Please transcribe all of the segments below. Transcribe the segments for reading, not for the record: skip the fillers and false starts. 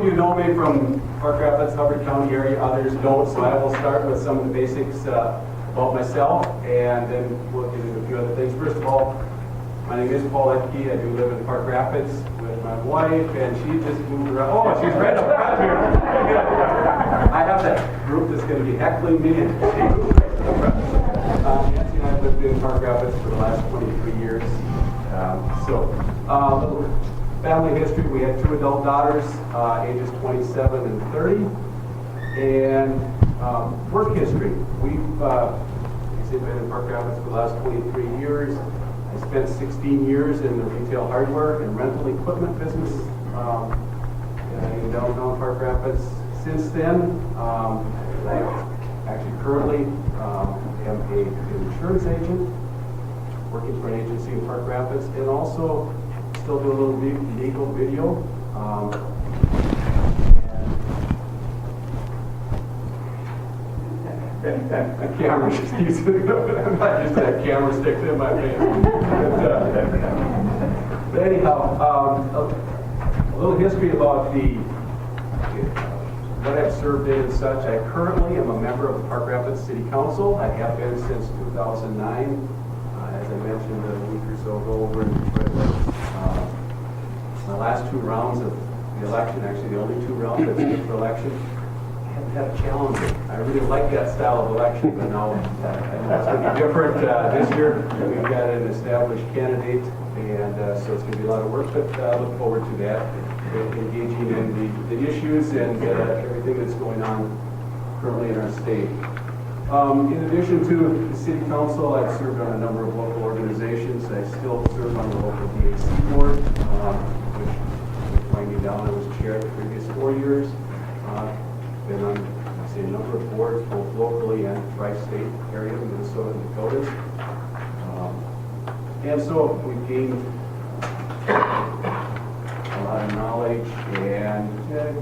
of you know me from Park Rapids, Hubbard County area, others don't, so I will start with some of the basics about myself, and then we'll get into a few other things. First of all, my name is Paul Utke. I do live in Park Rapids with my wife, and she just moved around. Oh, she's right up front here. I have that group that's going to be heckling me, and she's right up front. Nancy and I have lived in Park Rapids for the last 23 years. Little family history. We had 2 adult daughters, ages 27 and 30. And work history. We've been in Park Rapids for the last 23 years. I spent 16 years in the retail hardware and rental equipment business in downtown Park Rapids. Since then, I actually currently am an insurance agent, working for an agency in Park Rapids, and also still do a little legal video. And camera just keeps it up. I'm not used to that camera sticks in my face. But anyhow, a little history about what I've served in and such. I currently am a member of the Park Rapids City Council. I have been since 2009. As I mentioned a week or so ago over in Detroit. My last 2 rounds of the election, actually the only 2 rounds I've been for election, had a challenge. I really like that style of election, but now I know it's going to be different this year. We've got an established candidate, and so it's going to be a lot of work, but I look forward to that, engaging in the issues and everything that's going on currently in our state. In addition to the City Council, I've served on a number of local organizations. I still serve on the local DAC board, which is winding down. I was chair the previous 4 years. Been on, a number of boards, both locally and tri-state area, Minnesota and Dakotas. And so we've gained a lot of knowledge, and the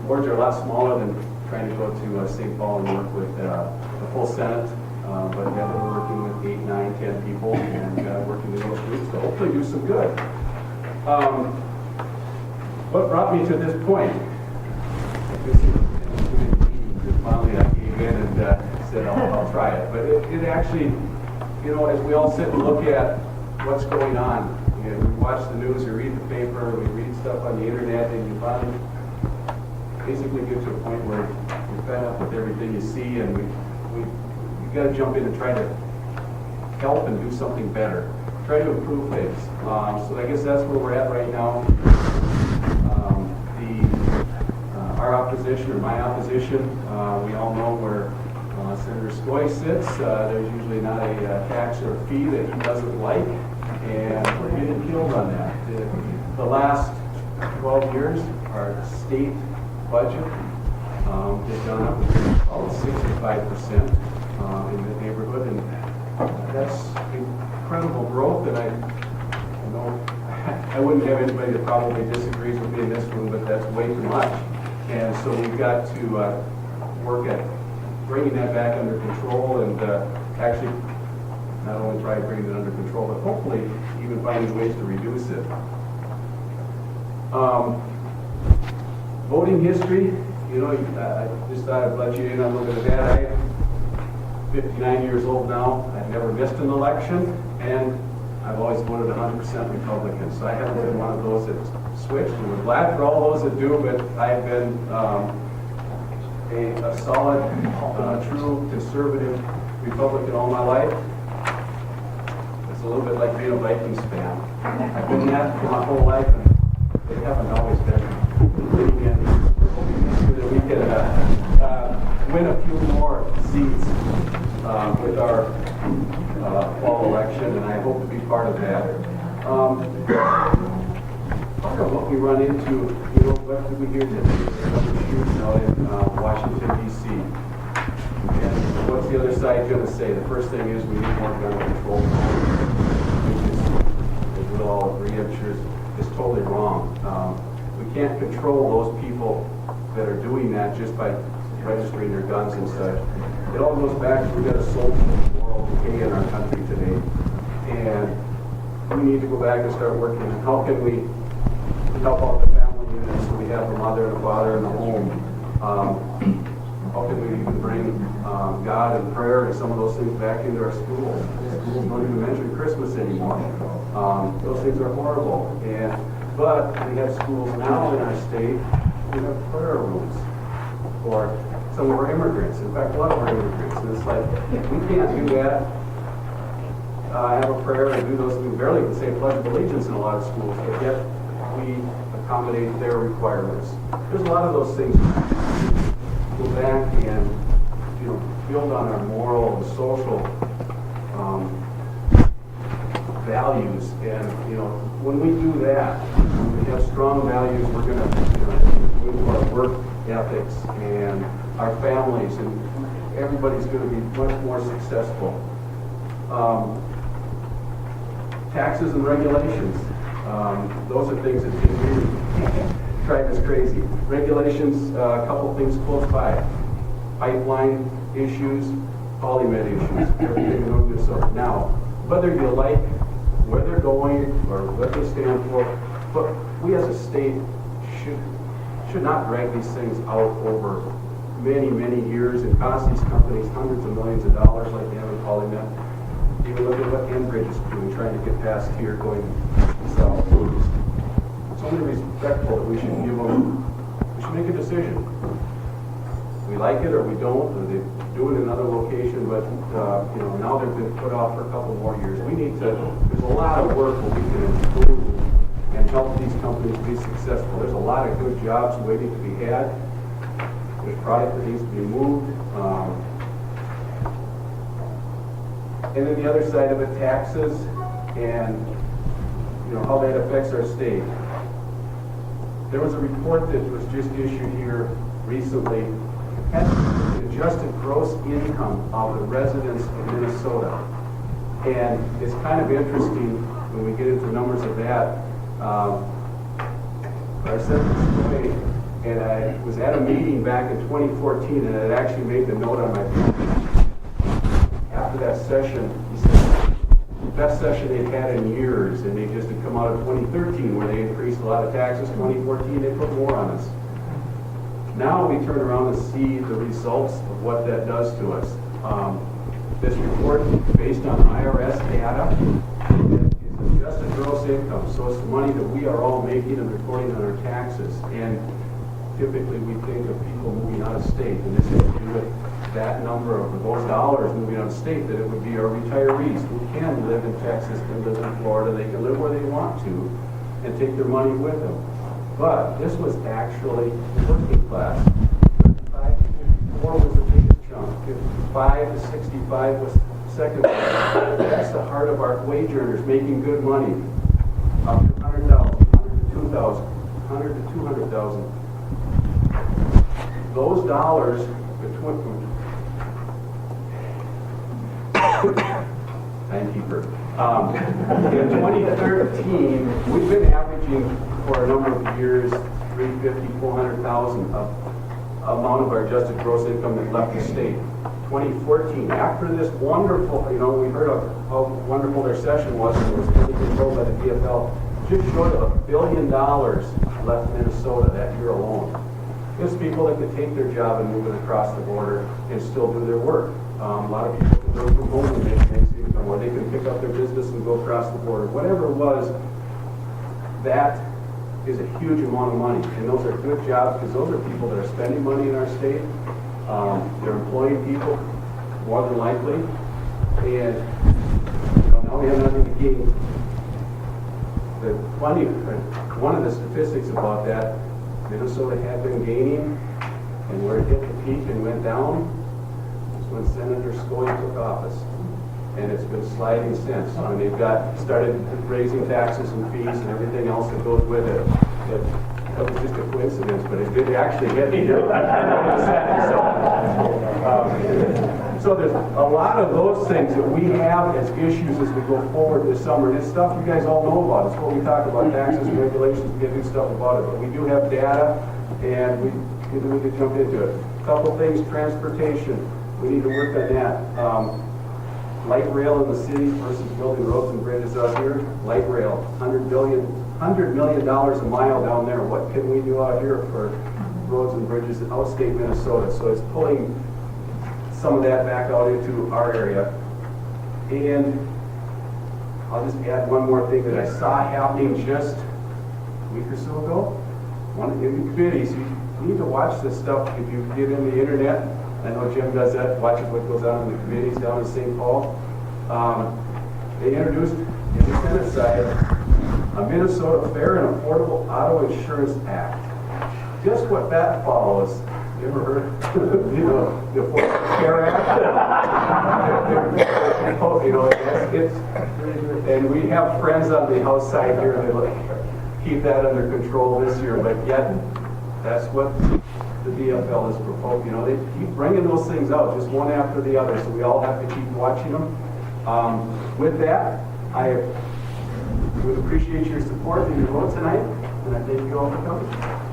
boards are a lot smaller than trying to go to St. Paul and work with the full Senate. But together we're working with 8, 9, 10 people, and working in those groups to hopefully do some good. What brought me to this point? Finally I gave in and said I'll try it. But it actually, as we all sit and look at what's going on, we watch the news, we read the paper, we read stuff on the internet, and you finally basically get to a point where you're fed up with everything you see, and you got to jump in and try to help and do something better, try to improve things. So I guess that's where we're at right now. Our opposition, or my opposition, we all know where Senator Skoy sits. There's usually not a tax or a fee that he doesn't like, and we're getting killed on that. The last 12 years, our state budget has gone up about 65% in the neighborhood, and that's incredible growth. And I know I wouldn't have anybody that probably disagrees with me in this room, but that's way too much. And so we've got to work at bringing that back under control, and actually not only try to bring it under control, but hopefully even finding ways to reduce it. Voting history, I just thought I'd let you in on a little bit of that. I'm 59 years old now. I've never missed an election, and I've always voted 100% Republican. So I haven't been one of those that switched, and we're glad for all those that do, but I've been a solid, true conservative Republican all my life. It's a little bit like being a Vikings fan. I've been that for my whole life, and they haven't always been leading in. So that we can win a few more seats with our fall election, and I hope to be part of that. Part of what we run into, what did we hear today? Shooting out in Washington, D.C. And what's the other side going to say? The first thing is we need more gun control, which is, as we'll all agree, I'm sure is totally wrong. We can't control those people that are doing that just by registering their guns and such. It all goes back to we've got a social moral decay in our country today. And we need to go back and start working on how can we help out the family units, mother and a father in the home. How can we even bring God and prayer and some of those things back into our schools? Schools don't even mention Christmas anymore. Those things are horrible. But we have schools now in our state who have prayer rooms for some of our immigrants. In fact, a lot of our immigrants. And it's like, we can't do that. Have a prayer and do those things. We barely can say Pledge of Allegiance in a lot of schools, but yet we accommodate their requirements. There's a lot of those things. Go back and build on our moral and social values, and when we do that, when we have strong values, we're going to move our work ethics and our families, and everybody's going to be much more successful. Taxes and regulations, those are things that really drive us crazy. Regulations, a couple things close by. Pipeline issues, polymed issues, everything of this sort. Now, whether you like where they're going or what they stand for, but we as a state should not drag these things out over many, many years and cost these companies hundreds of millions of dollars like they have in polymed. Even look at what Enbridge is doing, trying to get past here, going south. It's only respectful that we should make a decision. We like it or we don't, or they do it in another location, but now they've been put off for a couple more years. There's a lot of work where we can improve and help these companies be successful. There's a lot of good jobs waiting to be had. There's product that needs to be moved. And then the other side of it, taxes and how that affects our state. There was a report that was just issued here recently. Had the adjusted gross income of the residents of Minnesota. And it's kind of interesting when we get into numbers of that. I said this way, and I was at a meeting back in 2014, and I actually made the note on my phone. After that session, he said, the best session they'd had in years, and they just had come out of 2013 where they increased a lot of taxes. 2014, they put more on us. Now we turn around and see the results of what that does to us. This report, based on IRS data, is adjusted gross income. So it's the money that we are all making and reporting on our taxes. And typically we think of people moving out of state, and this has to do with that number of those dollars moving out of state, that it would be our retirees who can live in Texas, can live in Florida, they can live where they want to and take their money with them. But this was actually working class. 55 to 54 was the biggest chunk. 55 to 65 was second. That's the heart of our wage earners making good money. Up to 100,000, 100 to 2,000, 100 to 200,000. Those dollars between timekeeper. In 2013, we've been averaging for a number of years 350, 400,000 amount of our adjusted gross income that left the state. 2014, after this wonderful, we heard of how wonderful their session was, and it was controlled by the DFL, just short of $1 billion left Minnesota that year alone. There's people that could take their job and move it across the border and still do their work. A lot of people can work from home and make things income, or they can pick up their business and go across the border. Whatever it was, that is a huge amount of money. And those are good jobs because those are people that are spending money in our state. They're employing people, more than likely. And now we have nothing to gain. One of the statistics about that, Minnesota had been gaining, and where it hit the peak and went down was when Senator Scully took office. And it's been sliding since. And they've started raising taxes and fees and everything else that goes with it. That was just a coincidence, but it did actually hit here. So there's a lot of those things that we have as issues as we go forward this summer. And it's stuff you guys all know about. It's what we talk about, taxes and regulations, we can do stuff about it. But we do have data, and we can jump into it. A couple things, transportation. We need to work on that. Light rail in the city versus building roads and bridges out here. Light rail, $100 million a mile down there. What can we do out here for roads and bridges in outstate Minnesota. So it's pulling some of that back out into our area. And I'll just add one more thing that I saw happening just a week or so ago. One in the committees, you need to watch this stuff if you get in the internet. I know Jim does that, watches what goes on in the committees down in St. Paul. They introduced in the Senate side a Minnesota Fair and Affordable Auto Insurance Act. Just what that follows. You ever heard, you know, the Affordable Care Act? You know, and we have friends on the House side here that like keep that under control this year, but yet that's what the DFL is proposing. You know, they keep bringing those things out, just one after the other, so we all have to keep watching them. With that, I would appreciate your support and your vote tonight, and I thank you all for coming.